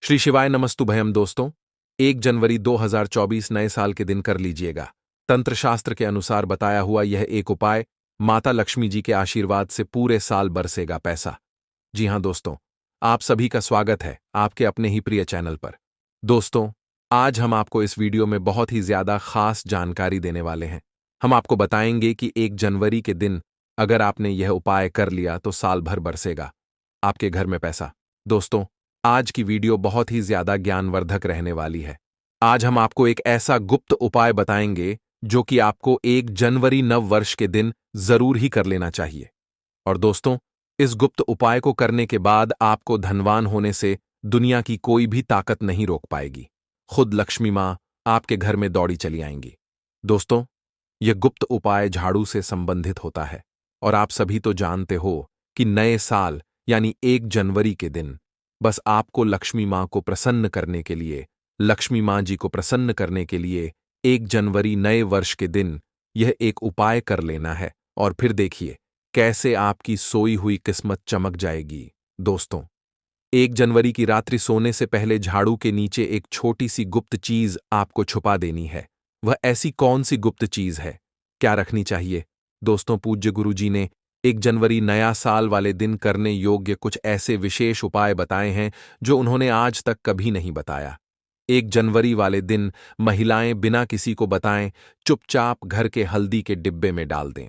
श्री शिवाय नमस्तुभयम दोस्तों। 1 जनवरी 2024 नए साल के दिन कर लीजिएगा। तंत्र शास्त्र के अनुसार बताया हुआ यह एक उपाय माता लक्ष्मी जी के आशीर्वाद से पूरे साल बरसेगा पैसा। जी हां दोस्तों, आप सभी का स्वागत है आपके अपने ही प्रिय चैनल पर। दोस्तों, आज हम आपको इस वीडियो में बहुत ही ज्यादा खास जानकारी देने वाले हैं। हम आपको बताएंगे कि 1 जनवरी के दिन अगर आपने यह उपाय कर लिया तो साल भर बरसेगा आपके घर में पैसा। दोस्तों, आज की वीडियो बहुत ही ज्यादा ज्ञानवर्धक रहने वाली है। आज हम आपको एक ऐसा गुप्त उपाय बताएंगे जो कि आपको 1 जनवरी नव वर्ष के दिन जरूर ही कर लेना चाहिए। और दोस्तों, इस गुप्त उपाय को करने के बाद आपको धनवान होने से दुनिया की कोई भी ताकत नहीं रोक पाएगी। खुद लक्ष्मी मां आपके घर में दौड़ी चली आएंगी। दोस्तों, यह गुप्त उपाय झाड़ू से संबंधित होता है और आप सभी तो जानते हो कि नए साल यानी 1 जनवरी के दिन बस आपको लक्ष्मी मां को प्रसन्न करने के लिए, लक्ष्मी मां जी को प्रसन्न करने के लिए 1 जनवरी नए वर्ष के दिन यह एक उपाय कर लेना है और फिर देखिए कैसे आपकी सोई हुई किस्मत चमक जाएगी। दोस्तों, 1 जनवरी की रात्रि सोने से पहले झाड़ू के नीचे एक छोटी सी गुप्त चीज आपको छुपा देनी है। वह ऐसी कौन सी गुप्त चीज है, क्या रखनी चाहिए? दोस्तों, पूज्य गुरु जी ने 1 जनवरी नया साल वाले दिन करने योग्य कुछ ऐसे विशेष उपाय बताए हैं जो उन्होंने आज तक कभी नहीं बताया। 1 जनवरी वाले दिन महिलाएं बिना किसी को बताएं चुपचाप घर के हल्दी के डिब्बे में डाल दें।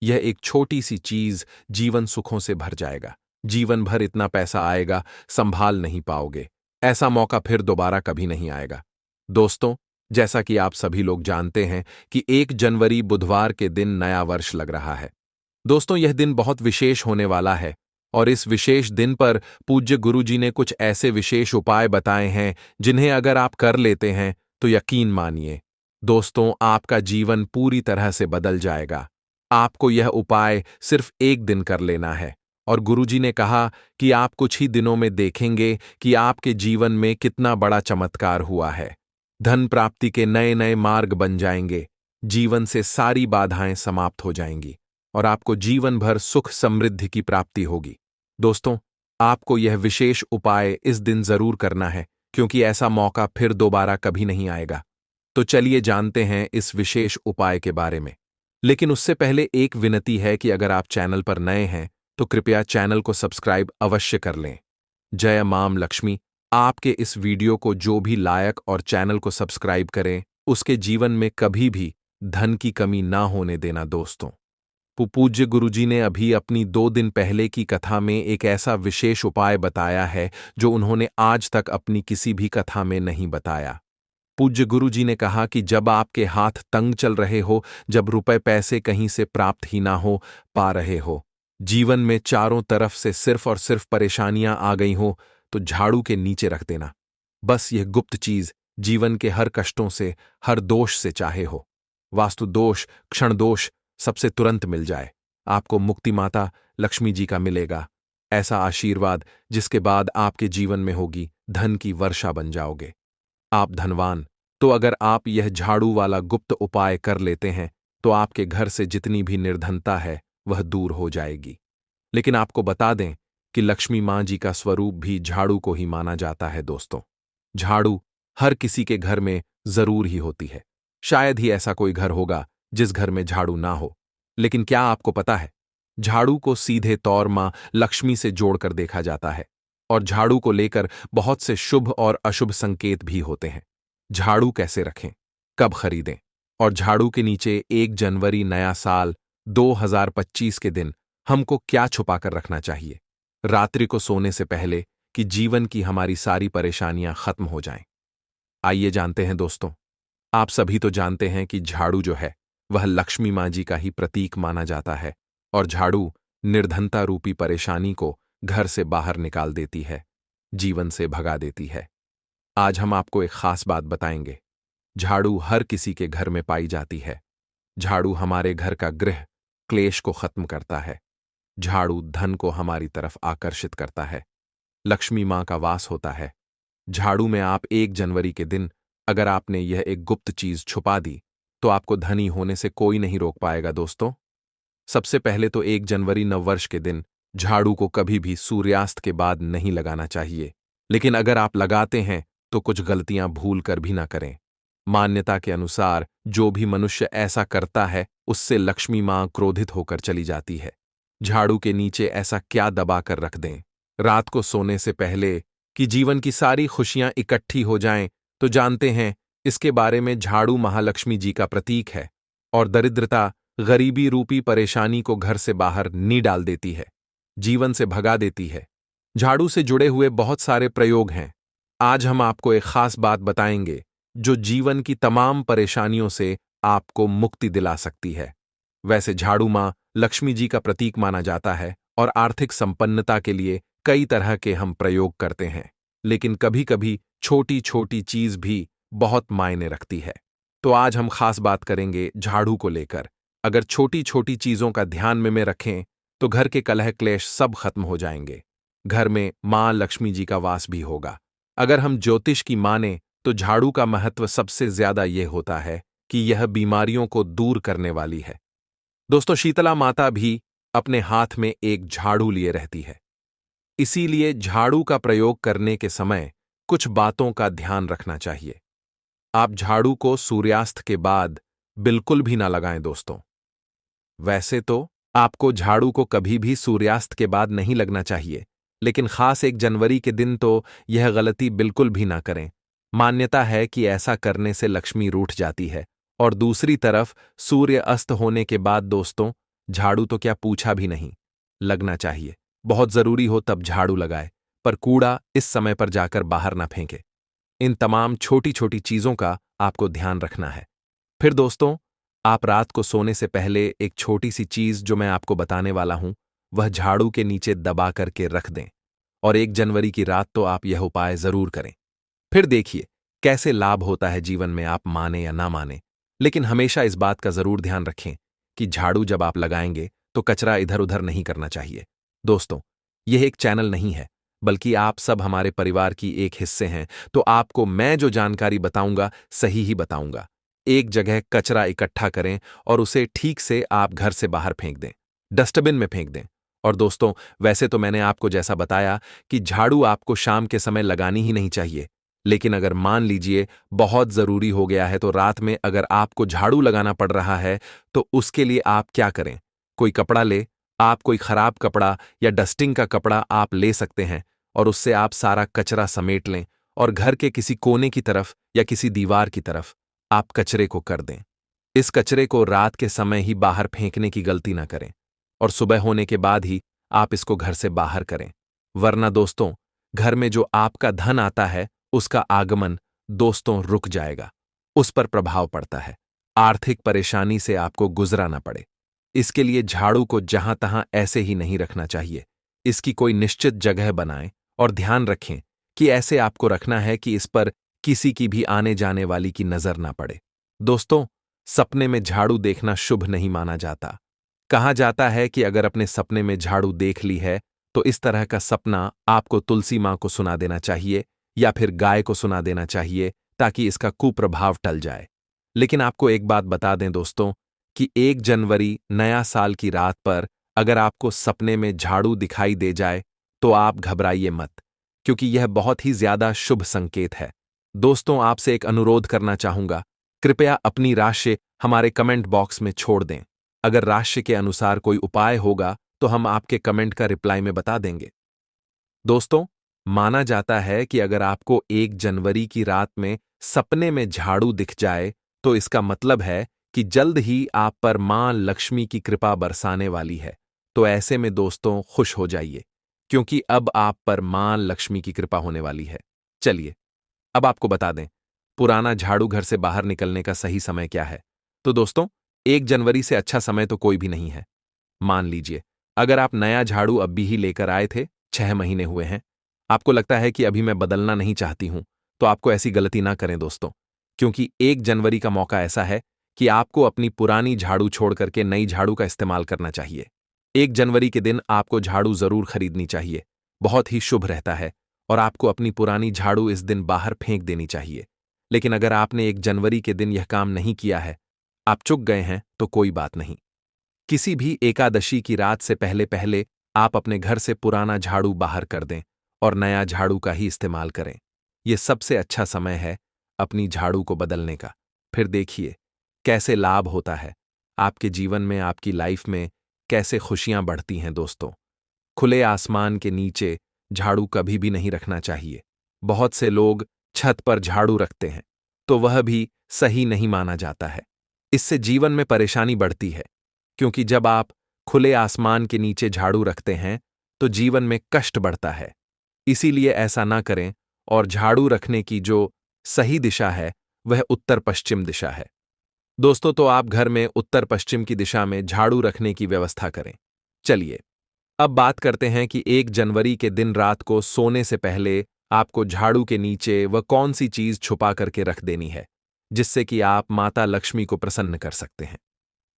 यह एक छोटी सी चीज जीवन सुखों से भर जाएगा। जीवन भर इतना पैसा आएगा, संभाल नहीं पाओगे। ऐसा मौका फिर दोबारा कभी नहीं आएगा। दोस्तों, जैसा कि आप सभी लोग जानते हैं कि 1 जनवरी बुधवार के दिन नया वर्ष लग रहा है। दोस्तों, यह दिन बहुत विशेष होने वाला है और इस विशेष दिन पर पूज्य गुरु जी ने कुछ ऐसे विशेष उपाय बताए हैं जिन्हें अगर आप कर लेते हैं तो यकीन मानिए दोस्तों, आपका जीवन पूरी तरह से बदल जाएगा। आपको यह उपाय सिर्फ एक दिन कर लेना है और गुरु जी ने कहा कि आप कुछ ही दिनों में देखेंगे कि आपके जीवन में कितना बड़ा चमत्कार हुआ है। धन प्राप्ति के नए नए मार्ग बन जाएंगे, जीवन से सारी बाधाएं समाप्त हो जाएंगी और आपको जीवन भर सुख समृद्धि की प्राप्ति होगी। दोस्तों, आपको यह विशेष उपाय इस दिन जरूर करना है क्योंकि ऐसा मौका फिर दोबारा कभी नहीं आएगा। तो चलिए जानते हैं इस विशेष उपाय के बारे में। लेकिन उससे पहले एक विनती है कि अगर आप चैनल पर नए हैं तो कृपया चैनल को सब्सक्राइब अवश्य कर लें। जय मां लक्ष्मी आपके इस वीडियो को जो भी लायक और चैनल को सब्सक्राइब करें उसके जीवन में कभी भी धन की कमी ना होने देना। दोस्तों, पूज्य गुरुजी ने अभी अपनी 2 दिन पहले की कथा में एक ऐसा विशेष उपाय बताया है जो उन्होंने आज तक अपनी किसी भी कथा में नहीं बताया। पूज्य गुरुजी ने कहा कि जब आपके हाथ तंग चल रहे हो, जब रुपए पैसे कहीं से प्राप्त ही ना हो पा रहे हो, जीवन में चारों तरफ से सिर्फ और सिर्फ परेशानियां आ गई हो, तो झाड़ू के नीचे रख देना। बस यह गुप्त चीज जीवन के हर कष्टों से, हर दोष से चाहे हो, वास्तु दोष, क्षण दोष, सबसे तुरंत मिल जाए। आपको मुक्ति माता लक्ष्मी जी का मिलेगा ऐसा आशीर्वाद जिसके बाद आपके जीवन में होगी धन की वर्षा बन जाओगे, आप धनवान। तो अगर आप यह झाड़ू वाला गुप्त उपाय कर लेते हैं तो आपके घर से जितनी भी निर्धनता है वह दूर हो जाएगी। लेकिन आपको बता दें कि लक्ष्मी मां जी का स्वरूप भी झाड़ू को ही माना जाता है। दोस्तों, झाड़ू हर किसी के घर में जरूर ही होती है। शायद ही ऐसा कोई घर होगा जिस घर में झाड़ू ना हो। लेकिन क्या आपको पता है, झाड़ू को सीधे तौर मां लक्ष्मी से जोड़कर देखा जाता है और झाड़ू को लेकर बहुत से शुभ और अशुभ संकेत भी होते हैं। झाड़ू कैसे रखें, कब खरीदें और झाड़ू के नीचे 1 जनवरी नया साल 2025 के दिन हमको क्या छुपाकर रखना चाहिए रात्रि को सोने से पहले कि जीवन की हमारी सारी परेशानियां खत्म हो जाएं। आइए जानते हैं दोस्तों। आप सभी तो जानते हैं कि झाड़ू जो है वह लक्ष्मी मां जी का ही प्रतीक माना जाता है और झाड़ू निर्धनता रूपी परेशानी को घर से बाहर निकाल देती है, जीवन से भगा देती है। आज हम आपको एक खास बात बताएंगे। झाड़ू हर किसी के घर में पाई जाती है। झाड़ू हमारे घर का गृह क्लेश को खत्म करता है। झाड़ू धन को हमारी तरफ आकर्षित करता है। लक्ष्मी मां का वास होता है। झाड़ू में आप 1 जनवरी के दिन अगर आपने यह एक गुप्त चीज छुपा दी तो आपको धनी होने से कोई नहीं रोक पाएगा। दोस्तों, सबसे पहले तो 1 जनवरी नववर्ष के दिन झाड़ू को कभी भी सूर्यास्त के बाद नहीं लगाना चाहिए। लेकिन अगर आप लगाते हैं तो कुछ गलतियां भूल कर भी ना करें। मान्यता के अनुसार जो भी मनुष्य ऐसा करता है उससे लक्ष्मी मां क्रोधित होकर चली जाती है। झाड़ू के नीचे ऐसा क्या दबा कर रख दें रात को सोने से पहले कि जीवन की सारी खुशियां इकट्ठी हो जाएं, तो जानते हैं इसके बारे में झाड़ू महालक्ष्मी जी का प्रतीक है और दरिद्रता, गरीबी रूपी परेशानी को घर से बाहर नी डाल देती है, जीवन से भगा देती है। झाड़ू से जुड़े हुए बहुत सारे प्रयोग हैं। आज हम आपको एक खास बात बताएंगे जो जीवन की तमाम परेशानियों से आपको मुक्ति दिला सकती है। वैसे झाड़ू मां लक्ष्मी जी का प्रतीक माना जाता है और आर्थिक संपन्नता के लिए कई तरह के हम प्रयोग करते हैं, लेकिन कभी कभी छोटी छोटी चीज भी बहुत मायने रखती है। तो आज हम खास बात करेंगे झाड़ू को लेकर। अगर छोटी छोटी चीजों का ध्यान में रखें तो घर के कलह क्लेश सब खत्म हो जाएंगे। घर में मां लक्ष्मी जी का वास भी होगा। अगर हम ज्योतिष की माने तो झाड़ू का महत्व सबसे ज्यादा यह होता है कि यह बीमारियों को दूर करने वाली है। दोस्तों, शीतला माता भी अपने हाथ में एक झाड़ू लिए रहती है। इसीलिए झाड़ू का प्रयोग करने के समय कुछ बातों का ध्यान रखना चाहिए। आप झाड़ू को सूर्यास्त के बाद बिल्कुल भी ना लगाएं दोस्तों। वैसे तो आपको झाड़ू को कभी भी सूर्यास्त के बाद नहीं लगना चाहिए, लेकिन खास 1 जनवरी के दिन तो यह गलती बिल्कुल भी ना करें। मान्यता है कि ऐसा करने से लक्ष्मी रूठ जाती है। और दूसरी तरफ सूर्य अस्त होने के बाद दोस्तों झाड़ू तो क्या पूछा भी नहीं, लगना चाहिए। बहुत जरूरी हो तब झाड़ू लगाए, पर कूड़ा इस समय पर जाकर बाहर ना फेंके। इन तमाम छोटी छोटी चीजों का आपको ध्यान रखना है। फिर दोस्तों, आप रात को सोने से पहले एक छोटी सी चीज जो मैं आपको बताने वाला हूं वह झाड़ू के नीचे दबा करके रख दें और 1 जनवरी की रात तो आप यह उपाय जरूर करें। फिर देखिए कैसे लाभ होता है जीवन में, आप माने या ना माने। लेकिन हमेशा इस बात का जरूर ध्यान रखें कि झाड़ू जब आप लगाएंगे तो कचरा इधर उधर नहीं करना चाहिए। दोस्तों, यह एक चैनल नहीं है, बल्कि आप सब हमारे परिवार की एक हिस्से हैं, तो आपको मैं जो जानकारी बताऊंगा सही ही बताऊंगा। एक जगह कचरा इकट्ठा करें और उसे ठीक से आप घर से बाहर फेंक दें, डस्टबिन में फेंक दें। और दोस्तों, वैसे तो मैंने आपको जैसा बताया कि झाड़ू आपको शाम के समय लगानी ही नहीं चाहिए, लेकिन अगर मान लीजिए बहुत जरूरी हो गया है तो रात में अगर आपको झाड़ू लगाना पड़ रहा है तो उसके लिए आप क्या करें, कोई कपड़ा ले, आप कोई खराब कपड़ा या डस्टिंग का कपड़ा आप ले सकते हैं और उससे आप सारा कचरा समेट लें और घर के किसी कोने की तरफ या किसी दीवार की तरफ आप कचरे को कर दें। इस कचरे को रात के समय ही बाहर फेंकने की गलती ना करें और सुबह होने के बाद ही आप इसको घर से बाहर करें, वरना दोस्तों घर में जो आपका धन आता है उसका आगमन दोस्तों रुक जाएगा, उस पर प्रभाव पड़ता है, आर्थिक परेशानी से आपको गुजरा ना पड़े। इसके लिए झाड़ू को जहां तहां ऐसे ही नहीं रखना चाहिए, इसकी कोई निश्चित जगह बनाएं और ध्यान रखें कि ऐसे आपको रखना है कि इस पर किसी की भी आने जाने वाली की नजर ना पड़े। दोस्तों, सपने में झाड़ू देखना शुभ नहीं माना जाता। कहा जाता है कि अगर अपने सपने में झाड़ू देख ली है तो इस तरह का सपना आपको तुलसी मां को सुना देना चाहिए या फिर गाय को सुना देना चाहिए ताकि इसका कुप्रभाव टल जाए। लेकिन आपको एक बात बता दें दोस्तों कि 1 जनवरी नया साल की रात पर अगर आपको सपने में झाड़ू दिखाई दे जाए तो आप घबराइए मत, क्योंकि यह बहुत ही ज्यादा शुभ संकेत है। दोस्तों, आपसे एक अनुरोध करना चाहूंगा, कृपया अपनी राशि हमारे कमेंट बॉक्स में छोड़ दें। अगर राशि के अनुसार कोई उपाय होगा तो हम आपके कमेंट का रिप्लाई में बता देंगे। दोस्तों, माना जाता है कि अगर आपको 1 जनवरी की रात में सपने में झाड़ू दिख जाए तो इसका मतलब है कि जल्द ही आप पर मां लक्ष्मी की कृपा बरसाने वाली है। तो ऐसे में दोस्तों खुश हो जाइए, क्योंकि अब आप पर मां लक्ष्मी की कृपा होने वाली है। चलिए अब आपको बता दें पुराना झाड़ू घर से बाहर निकलने का सही समय क्या है। तो दोस्तों, 1 जनवरी से अच्छा समय तो कोई भी नहीं है। मान लीजिए अगर आप नया झाड़ू अभी ही लेकर आए थे, 6 महीने हुए हैं, आपको लगता है कि अभी मैं बदलना नहीं चाहती हूं, तो आपको ऐसी गलती ना करें दोस्तों, क्योंकि 1 जनवरी का मौका ऐसा है कि आपको अपनी पुरानी झाड़ू छोड़ करके नई झाड़ू का इस्तेमाल करना चाहिए। 1 जनवरी के दिन आपको झाड़ू जरूर खरीदनी चाहिए, बहुत ही शुभ रहता है, और आपको अपनी पुरानी झाड़ू इस दिन बाहर फेंक देनी चाहिए। लेकिन अगर आपने 1 जनवरी के दिन यह काम नहीं किया है, आप चूक गए हैं, तो कोई बात नहीं। किसी भी एकादशी की रात से पहले पहले आप अपने घर से पुराना झाड़ू बाहर कर दें और नया झाड़ू का ही इस्तेमाल करें। ये सबसे अच्छा समय है अपनी झाड़ू को बदलने का। फिर देखिए कैसे लाभ होता है आपके जीवन में, आपकी लाइफ में कैसे खुशियां बढ़ती हैं दोस्तों। खुले आसमान के नीचे झाड़ू कभी भी नहीं रखना चाहिए। बहुत से लोग छत पर झाड़ू रखते हैं, तो वह भी सही नहीं माना जाता है। इससे जीवन में परेशानी बढ़ती है, क्योंकि जब आप खुले आसमान के नीचे झाड़ू रखते हैं तो जीवन में कष्ट बढ़ता है। इसीलिए ऐसा ना करें, और झाड़ू रखने की जो सही दिशा है वह उत्तर पश्चिम दिशा है। दोस्तों, तो आप घर में उत्तर पश्चिम की दिशा में झाड़ू रखने की व्यवस्था करें। चलिए अब बात करते हैं कि 1 जनवरी के दिन रात को सोने से पहले आपको झाड़ू के नीचे वह कौन सी चीज छुपा करके रख देनी है, जिससे कि आप माता लक्ष्मी को प्रसन्न कर सकते हैं।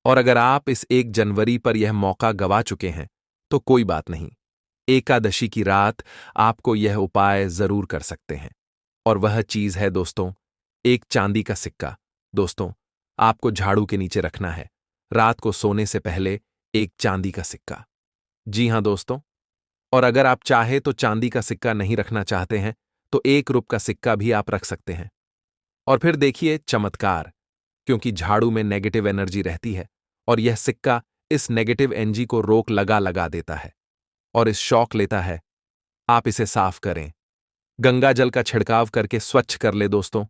और अगर आप इस 1 जनवरी पर यह मौका गवा चुके हैं तो कोई बात नहीं, एकादशी की रात आपको यह उपाय जरूर कर सकते हैं। और वह चीज है दोस्तों, एक चांदी का सिक्का। दोस्तों, आपको झाड़ू के नीचे रखना है रात को सोने से पहले एक चांदी का सिक्का। जी हां दोस्तों, और अगर आप चाहे तो चांदी का सिक्का नहीं रखना चाहते हैं तो 1 रुपये का सिक्का भी आप रख सकते हैं। और फिर देखिए चमत्कार, क्योंकि झाड़ू में नेगेटिव एनर्जी रहती है और यह सिक्का इस नेगेटिव एनर्जी को रोक लगा लगा देता है और इस शौक लेता है। आप इसे साफ करें, गंगा जल का छिड़काव करके स्वच्छ कर ले दोस्तों,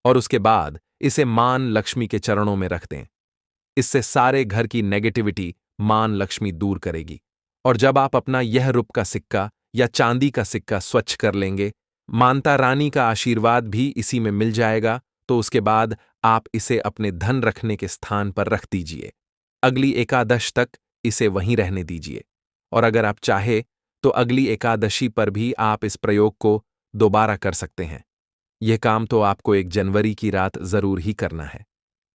और उसके बाद इसे मान लक्ष्मी के चरणों में रख दें। इससे सारे घर की नेगेटिविटी मान लक्ष्मी दूर करेगी। और जब आप अपना यह रुपये का सिक्का या चांदी का सिक्का स्वच्छ कर लेंगे, माता रानी का आशीर्वाद भी इसी में मिल जाएगा, तो उसके बाद आप इसे अपने धन रखने के स्थान पर रख दीजिए। अगली एकादश तक इसे वहीं रहने दीजिए, और अगर आप चाहे तो अगली एकादशी पर भी आप इस प्रयोग को दोबारा कर सकते हैं। यह काम तो आपको 1 जनवरी की रात जरूर ही करना है।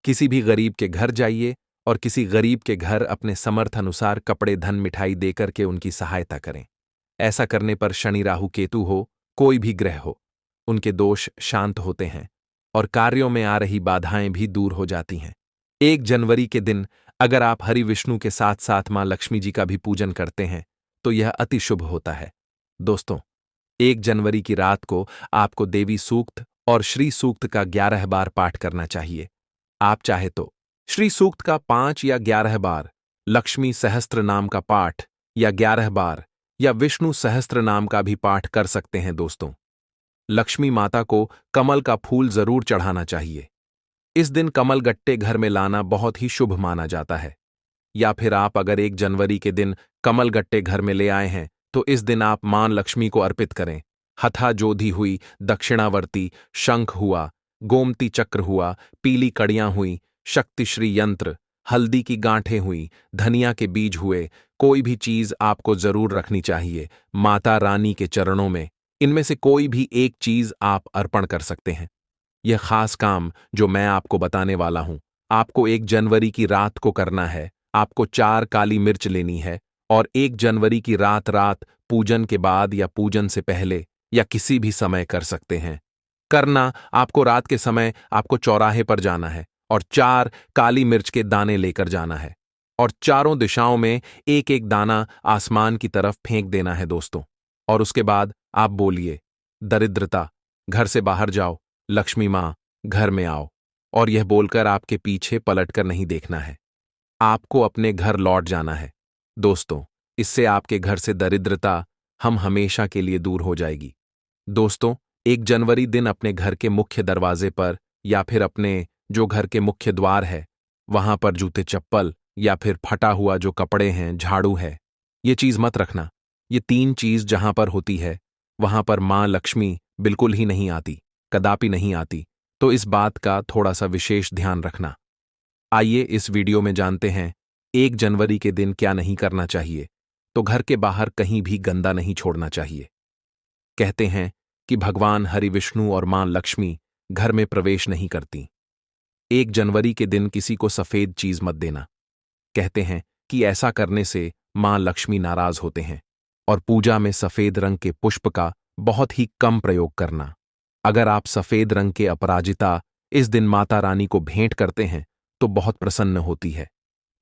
किसी भी गरीब के घर जाइए और किसी गरीब के घर अपने समर्थ अनुसार कपड़े, धन, मिठाई देकर के उनकी सहायता करें। ऐसा करने पर शनि, राहु, केतु हो, कोई भी ग्रह हो, उनके दोष शांत होते हैं और कार्यों में आ रही बाधाएं भी दूर हो जाती हैं। 1 जनवरी के दिन अगर आप हरि विष्णु के साथ साथ मां लक्ष्मी जी का भी पूजन करते हैं तो यह अति शुभ होता है। दोस्तों, 1 जनवरी की रात को आपको देवी सूक्त और श्री सूक्त का 11 बार पाठ करना चाहिए। आप चाहे तो श्री सूक्त का 5 या 11 बार, लक्ष्मी सहस्त्र नाम का पाठ या 11 बार, या विष्णु सहस्त्र नाम का भी पाठ कर सकते हैं। दोस्तों, लक्ष्मी माता को कमल का फूल जरूर चढ़ाना चाहिए। इस दिन कमल गट्टे घर में लाना बहुत ही शुभ माना जाता है। या फिर आप अगर 1 जनवरी के दिन कमल गट्टे घर में ले आए हैं तो इस दिन आप मां लक्ष्मी को अर्पित करें। हथा जोधी हुई, दक्षिणावर्ती, शंख हुआ, गोमती चक्र हुआ, पीली कड़ियां हुई, शक्तिश्री यंत्र, हल्दी की गांठें हुई, धनिया के बीज हुए, कोई भी चीज आपको जरूर रखनी चाहिए माता रानी के चरणों में। इनमें से कोई भी एक चीज आप अर्पण कर सकते हैं। यह खास काम जो मैं आपको बताने वाला हूं, आपको 1 जनवरी की रात को करना है। आपको 4 काली मिर्च लेनी है और 1 जनवरी की रात पूजन के बाद या पूजन से पहले या किसी भी समय कर सकते हैं। करना आपको रात के समय आपको चौराहे पर जाना है और 4 काली मिर्च के दाने लेकर जाना है और चारों दिशाओं में एक एक दाना आसमान की तरफ फेंक देना है दोस्तों। और उसके बाद आप बोलिए, दरिद्रता घर से बाहर जाओ, लक्ष्मी मां घर में आओ। और यह बोलकर आपके पीछे पलटकर नहीं देखना है, आपको अपने घर लौट जाना है। दोस्तों, इससे आपके घर से दरिद्रता हम हमेशा के लिए दूर हो जाएगी। दोस्तों, 1 जनवरी दिन अपने घर के मुख्य दरवाजे पर या फिर अपने जो घर के मुख्य द्वार है वहां पर जूते, चप्पल या फिर फटा हुआ जो कपड़े हैं, झाड़ू है, ये चीज मत रखना। ये 3 चीज जहां पर होती है वहां पर मां लक्ष्मी बिल्कुल ही नहीं आती, कदापि नहीं आती। तो इस बात का थोड़ा सा विशेष ध्यान रखना। आइए इस वीडियो में जानते हैं 1 जनवरी के दिन क्या नहीं करना चाहिए। तो घर के बाहर कहीं भी गंदा नहीं छोड़ना चाहिए। कहते हैं कि भगवान हरि, विष्णु और मां लक्ष्मी घर में प्रवेश नहीं करती। 1 जनवरी के दिन किसी को सफेद चीज मत देना। कहते हैं कि ऐसा करने से मां लक्ष्मी नाराज होते हैं। और पूजा में सफेद रंग के पुष्प का बहुत ही कम प्रयोग करना। अगर आप सफेद रंग के अपराजिता इस दिन माता रानी को भेंट करते हैं तो बहुत प्रसन्न होती है।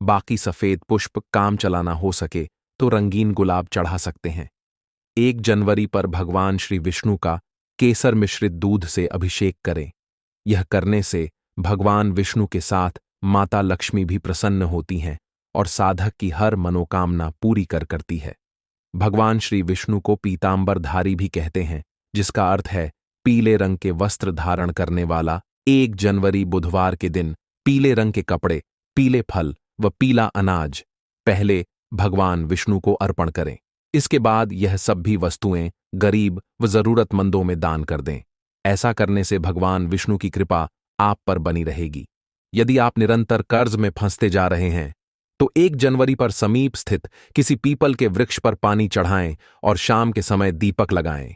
बाकी सफेद पुष्प काम चलाना हो सके तो रंगीन गुलाब चढ़ा सकते हैं। 1 जनवरी पर भगवान श्री विष्णु का केसर मिश्रित दूध से अभिषेक करें। यह करने से भगवान विष्णु के साथ माता लक्ष्मी भी प्रसन्न होती हैं और साधक की हर मनोकामना पूरी करती है। भगवान श्री विष्णु को पीतांबरधारी भी कहते हैं, जिसका अर्थ है पीले रंग के वस्त्र धारण करने वाला। 1 जनवरी बुधवार के दिन पीले रंग के कपड़े, पीले फल व पीला अनाज पहले भगवान विष्णु को अर्पण करें। इसके बाद यह सब भी वस्तुएं गरीब व जरूरतमंदों में दान कर दें। ऐसा करने से भगवान विष्णु की कृपा आप पर बनी रहेगी। यदि आप निरंतर कर्ज में फंसते जा रहे हैं तो 1 जनवरी पर समीप स्थित किसी पीपल के वृक्ष पर पानी चढ़ाएं और शाम के समय दीपक लगाएं।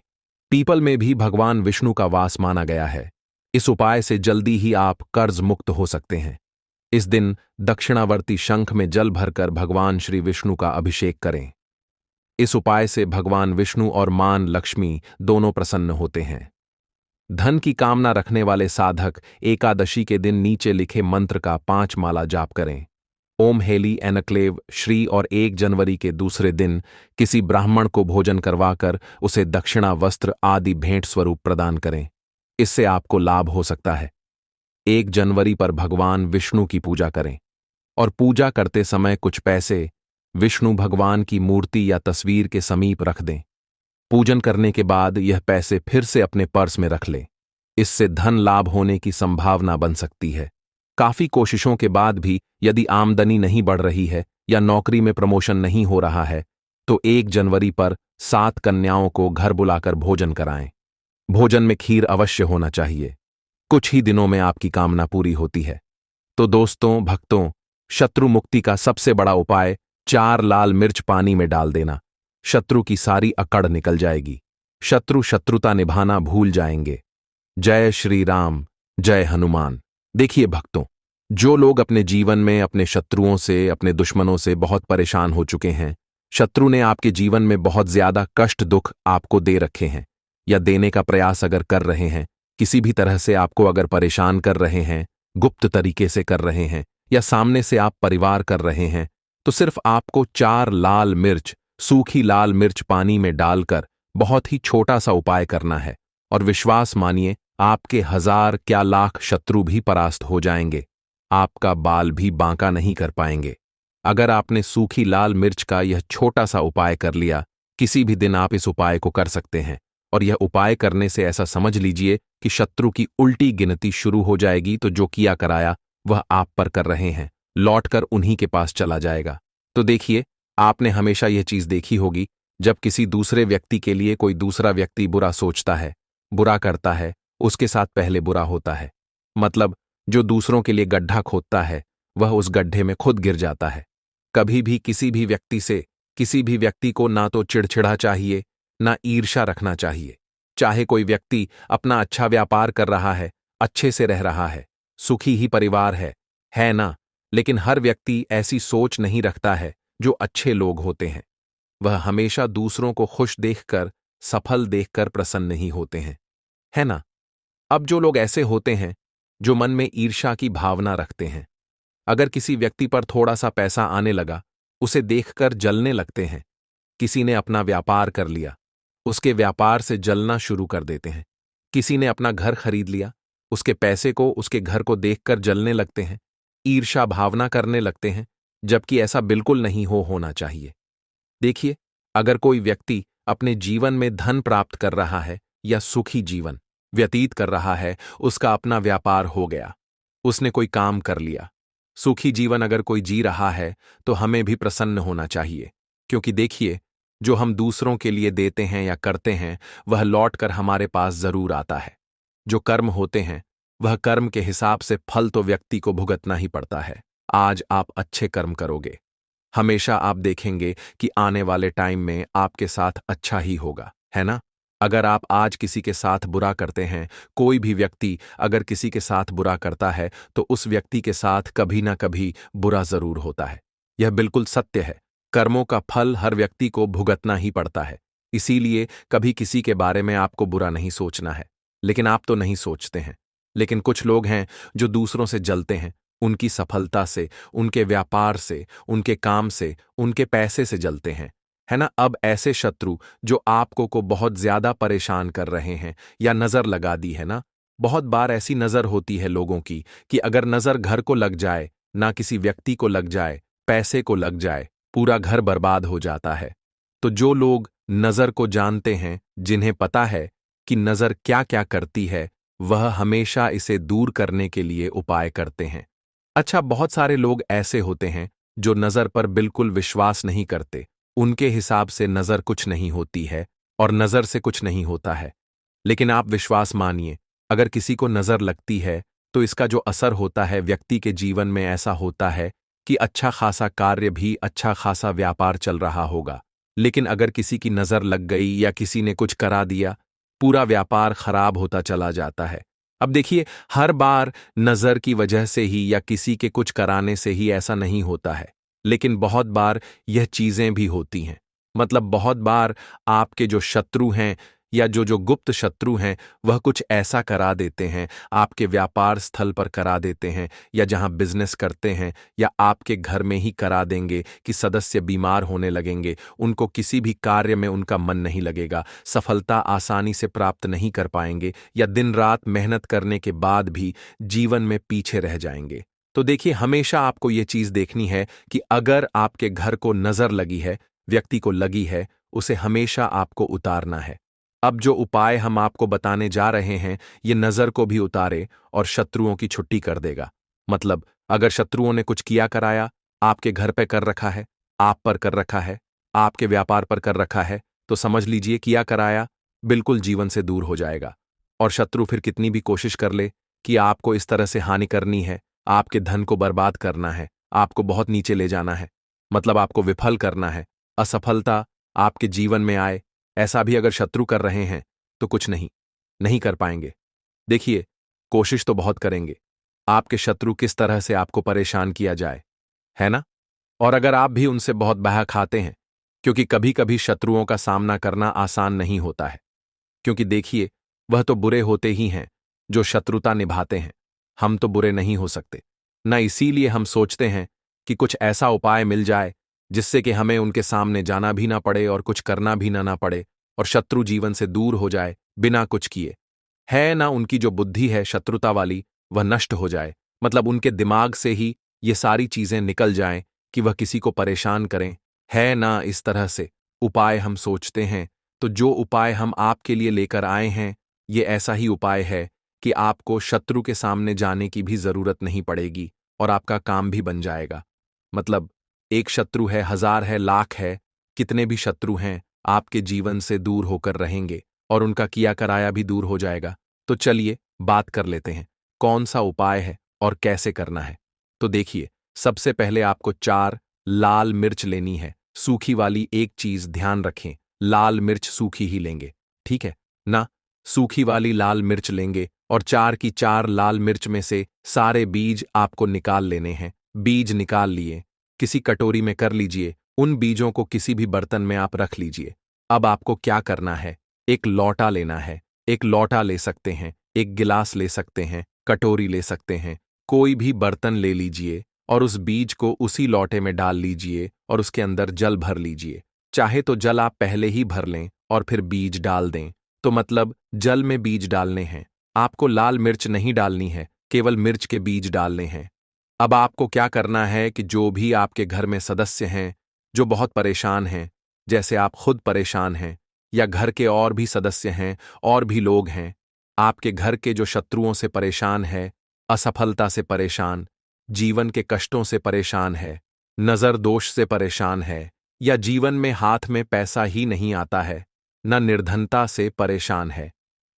पीपल में भी भगवान विष्णु का वास माना गया है। इस उपाय से जल्दी ही आप कर्ज मुक्त हो सकते हैं। इस दिन दक्षिणावर्ती शंख में जल भरकर भगवान श्री विष्णु का अभिषेक करें। इस उपाय से भगवान विष्णु और मां लक्ष्मी दोनों प्रसन्न होते हैं। धन की कामना रखने वाले साधक एकादशी के दिन नीचे लिखे मंत्र का 5 माला जाप करें। ओम हेली एनक्लेव श्री और 1 जनवरी के दूसरे दिन किसी ब्राह्मण को भोजन करवाकर उसे दक्षिणा, वस्त्र आदि भेंट स्वरूप प्रदान करें। इससे आपको लाभ हो सकता है। 1 जनवरी पर भगवान विष्णु की पूजा करें और पूजा करते समय कुछ पैसे विष्णु भगवान की मूर्ति या तस्वीर के समीप रख दें। पूजन करने के बाद यह पैसे फिर से अपने पर्स में रख लें। इससे धन लाभ होने की संभावना बन सकती है। काफी कोशिशों के बाद भी यदि आमदनी नहीं बढ़ रही है या नौकरी में प्रमोशन नहीं हो रहा है तो 1 जनवरी पर 7 कन्याओं को घर बुलाकर भोजन कराएं। भोजन में खीर अवश्य होना चाहिए। कुछ ही दिनों में आपकी कामना पूरी होती है। तो दोस्तों, भक्तों, शत्रु मुक्ति का सबसे बड़ा उपाय 4 लाल मिर्च पानी में डाल देना। शत्रु की सारी अकड़ निकल जाएगी। शत्रु शत्रुता निभाना भूल जाएंगे। जय श्री राम, जय हनुमान। देखिए भक्तों, जो लोग अपने जीवन में अपने शत्रुओं से, अपने दुश्मनों से बहुत परेशान हो चुके हैं, शत्रु ने आपके जीवन में बहुत ज्यादा कष्ट दुख आपको दे रखे हैं या देने का प्रयास अगर कर रहे हैं, किसी भी तरह से आपको अगर परेशान कर रहे हैं, गुप्त तरीके से कर रहे हैं या सामने से आप परिवार कर रहे हैं, तो सिर्फ आपको 4 लाल मिर्च, सूखी लाल मिर्च पानी में डालकर बहुत ही छोटा सा उपाय करना है और विश्वास मानिए आपके 1000 क्या लाख शत्रु भी परास्त हो जाएंगे। आपका बाल भी बांका नहीं कर पाएंगे। अगर आपने सूखी लाल मिर्च का यह छोटा सा उपाय कर लिया, किसी भी दिन आप इस उपाय को कर सकते हैं और यह उपाय करने से ऐसा समझ लीजिए कि शत्रु की उल्टी गिनती शुरू हो जाएगी। तो जो किया कराया वह आप पर कर रहे हैं, लौटकर उन्हीं के पास चला जाएगा। तो देखिए, आपने हमेशा यह चीज देखी होगी, जब किसी दूसरे व्यक्ति के लिए कोई दूसरा व्यक्ति बुरा सोचता है, बुरा करता है, उसके साथ पहले बुरा होता है। मतलब जो दूसरों के लिए गड्ढा खोदता है वह उस गड्ढे में खुद गिर जाता है। कभी भी किसी भी व्यक्ति से, किसी भी व्यक्ति को ना तो चिड़चिड़ा चाहिए, ना ईर्ष्या रखना चाहिए। चाहे कोई व्यक्ति अपना अच्छा व्यापार कर रहा है, अच्छे से रह रहा है, सुखी ही परिवार है ना, लेकिन हर व्यक्ति ऐसी सोच नहीं रखता है जो अच्छे लोग होते हैं। वह हमेशा दूसरों को खुश देखकर, सफल देखकर प्रसन्न ही होते हैं, है ना। अब जो लोग ऐसे होते हैं जो मन में ईर्ष्या की भावना रखते हैं, अगर किसी व्यक्ति पर थोड़ा सा पैसा आने लगा, उसे देखकर जलने लगते हैं। किसी ने अपना व्यापार कर लिया, उसके व्यापार से जलना शुरू कर देते हैं। किसी ने अपना घर खरीद लिया, उसके पैसे को, उसके घर को देखकर जलने लगते हैं, ईर्ष्या भावना करने लगते हैं, जबकि ऐसा बिल्कुल नहीं होना चाहिए। देखिए, अगर कोई व्यक्ति अपने जीवन में धन प्राप्त कर रहा है या सुखी जीवन व्यतीत कर रहा है, उसका अपना व्यापार हो गया, उसने कोई काम कर लिया, सुखी जीवन अगर कोई जी रहा है, तो हमें भी प्रसन्न होना चाहिए। क्योंकि देखिए, जो हम दूसरों के लिए देते हैं या करते हैं वह लौटकर हमारे पास जरूर आता है। जो कर्म होते हैं वह कर्म के हिसाब से फल तो व्यक्ति को भुगतना ही पड़ता है। आज आप अच्छे कर्म करोगे, हमेशा आप देखेंगे कि आने वाले टाइम में आपके साथ अच्छा ही होगा, है ना। अगर आप आज किसी के साथ बुरा करते हैं, कोई भी व्यक्ति अगर किसी के साथ बुरा करता है तो उस व्यक्ति के साथ कभी ना कभी बुरा जरूर होता है। यह बिल्कुल सत्य है। कर्मों का फल हर व्यक्ति को भुगतना ही पड़ता है। इसीलिए कभी किसी के बारे में आपको बुरा नहीं सोचना है। लेकिन आप तो नहीं सोचते हैं। लेकिन कुछ लोग हैं जो दूसरों से जलते हैं, उनकी सफलता से, उनके व्यापार से, उनके काम से, उनके पैसे से जलते हैं, है ना। अब ऐसे शत्रु जो आपको को बहुत ज्यादा परेशान कर रहे हैं या नजर लगा दी है ना, बहुत बार ऐसी नजर होती है लोगों की कि अगर नजर घर को लग जाए, ना किसी व्यक्ति को लग जाए, पैसे को लग जाए, पूरा घर बर्बाद हो जाता है। तो जो लोग नजर को जानते हैं, जिन्हें पता है कि नजर क्या क्या करती है, वह हमेशा इसे दूर करने के लिए उपाय करते हैं। अच्छा, बहुत सारे लोग ऐसे होते हैं जो नजर पर बिल्कुल विश्वास नहीं करते। उनके हिसाब से नजर कुछ नहीं होती है और नजर से कुछ नहीं होता है। लेकिन आप विश्वास मानिए, अगर किसी को नजर लगती है तो इसका जो असर होता है व्यक्ति के जीवन में ऐसा होता है कि अच्छा खासा कार्य भी, अच्छा खासा व्यापार चल रहा होगा। लेकिन अगर किसी की नजर लग गई या किसी ने कुछ करा दिया, पूरा व्यापार खराब होता चला जाता है। अब देखिए, हर बार नजर की वजह से ही या किसी के कुछ कराने से ही ऐसा नहीं होता है, लेकिन बहुत बार यह चीजें भी होती हैं। मतलब बहुत बार आपके जो शत्रु हैं या जो जो गुप्त शत्रु हैं, वह कुछ ऐसा करा देते हैं, आपके व्यापार स्थल पर करा देते हैं या जहां बिजनेस करते हैं या आपके घर में ही करा देंगे कि सदस्य बीमार होने लगेंगे, उनको किसी भी कार्य में उनका मन नहीं लगेगा, सफलता आसानी से प्राप्त नहीं कर पाएंगे या दिन रात मेहनत करने के बाद भी जीवन में पीछे रह जाएंगे। तो देखिए, हमेशा आपको ये चीज देखनी है कि अगर आपके घर को नजर लगी है, व्यक्ति को लगी है, उसे हमेशा आपको उतारना है। अब जो उपाय हम आपको बताने जा रहे हैं, ये नजर को भी उतारे और शत्रुओं की छुट्टी कर देगा। मतलब अगर शत्रुओं ने कुछ किया कराया, आपके घर पे कर रखा है, आप पर कर रखा है, आपके व्यापार पर कर रखा है, तो समझ लीजिए किया कराया बिल्कुल जीवन से दूर हो जाएगा। और शत्रु फिर कितनी भी कोशिश कर ले कि आपको इस तरह से हानि करनी है, आपके धन को बर्बाद करना है, आपको बहुत नीचे ले जाना है, मतलब आपको विफल करना है, असफलता आपके जीवन में आए, ऐसा भी अगर शत्रु कर रहे हैं तो कुछ नहीं, नहीं कर पाएंगे। देखिए, कोशिश तो बहुत करेंगे, आपके शत्रु किस तरह से आपको परेशान किया जाए, है ना। और अगर आप भी उनसे बहुत बहा खाते हैं, क्योंकि कभी कभी शत्रुओं का सामना करना आसान नहीं होता है, क्योंकि देखिए, वह तो बुरे होते ही हैं जो शत्रुता निभाते हैं। हम तो बुरे नहीं हो सकते ना, इसीलिए हम सोचते हैं कि कुछ ऐसा उपाय मिल जाए जिससे कि हमें उनके सामने जाना भी ना पड़े और कुछ करना भी ना पड़े और शत्रु जीवन से दूर हो जाए बिना कुछ किए। है ना, उनकी जो बुद्धि है शत्रुता वाली, वह नष्ट हो जाए। मतलब उनके दिमाग से ही ये सारी चीजें निकल जाएं कि वह किसी को परेशान करें। है ना, इस तरह से उपाय हम सोचते हैं। तो जो उपाय हम आपके लिए लेकर आए हैं, ये ऐसा ही उपाय है कि आपको शत्रु के सामने जाने की भी जरूरत नहीं पड़ेगी और आपका काम भी बन जाएगा। मतलब एक शत्रु है, हजार है, लाख है, कितने भी शत्रु हैं, आपके जीवन से दूर होकर रहेंगे और उनका किया कराया भी दूर हो जाएगा। तो चलिए बात कर लेते हैं, कौन सा उपाय है और कैसे करना है। तो देखिए, सबसे पहले आपको 4 लाल मिर्च लेनी है, सूखी वाली। एक चीज ध्यान रखें, लाल मिर्च सूखी ही लेंगे, ठीक है ना। सूखी वाली लाल मिर्च लेंगे और 4 की 4 लाल मिर्च में से सारे बीज आपको निकाल लेने हैं। बीज निकाल लिए, किसी कटोरी में कर लीजिए, उन बीजों को किसी भी बर्तन में आप रख लीजिए। अब आपको क्या करना है, एक लौटा लेना है। एक लौटा ले सकते हैं, एक गिलास ले सकते हैं, कटोरी ले सकते हैं, कोई भी बर्तन ले लीजिए और उस बीज को उसी लौटे में डाल लीजिए और उसके अंदर जल भर लीजिए। चाहे तो जल आप पहले ही भर लें और फिर बीज डाल दें। तो मतलब जल में बीज डालने हैं, आपको लाल मिर्च नहीं डालनी है, केवल मिर्च के बीज डालने हैं। अब आपको क्या करना है कि जो भी आपके घर में सदस्य हैं जो बहुत परेशान हैं, जैसे आप खुद परेशान हैं या घर के और भी सदस्य हैं, और भी लोग हैं, आपके घर के जो शत्रुओं से परेशान है, असफलता से परेशान, जीवन के कष्टों से परेशान है, नजर दोष से परेशान है, या जीवन में हाथ में पैसा ही नहीं आता है, न निर्धनता से परेशान है।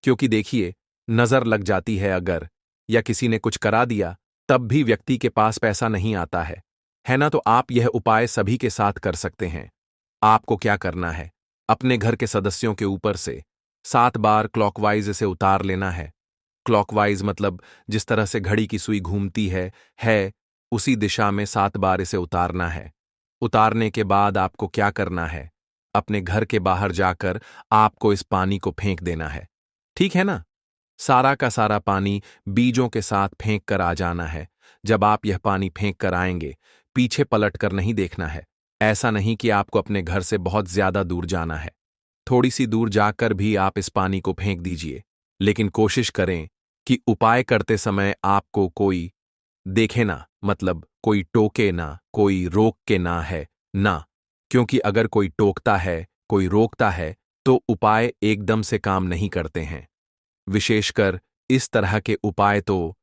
क्योंकि देखिए, नजर लग जाती है अगर, या किसी ने कुछ करा दिया, तब भी व्यक्ति के पास पैसा नहीं आता है ना। तो आप यह उपाय सभी के साथ कर सकते हैं। आपको क्या करना है, अपने घर के सदस्यों के ऊपर से 7 बार क्लॉकवाइज इसे उतार लेना है। क्लॉकवाइज मतलब जिस तरह से घड़ी की सुई घूमती है, उसी दिशा में 7 बार इसे उतारना है। उतारने के बाद आपको क्या करना है, अपने घर के बाहर जाकर आपको इस पानी को फेंक देना है, ठीक है ना। सारा का सारा पानी बीजों के साथ फेंक कर आ जाना है। जब आप यह पानी फेंक कर आएंगे, पीछे पलट कर नहीं देखना है, ऐसा नहीं कि आपको अपने घर से बहुत ज्यादा दूर जाना है। थोड़ी सी दूर जाकर भी आप इस पानी को फेंक दीजिए, लेकिन कोशिश करें कि उपाय करते समय आपको कोई देखे ना, मतलब कोई टोके ना, कोई रोक के ना है ना, क्योंकि अगर कोई टोकता है, कोई रोकता है, तो उपाय एकदम से काम नहीं करते हैं। विशेषकर इस तरह के उपाय तो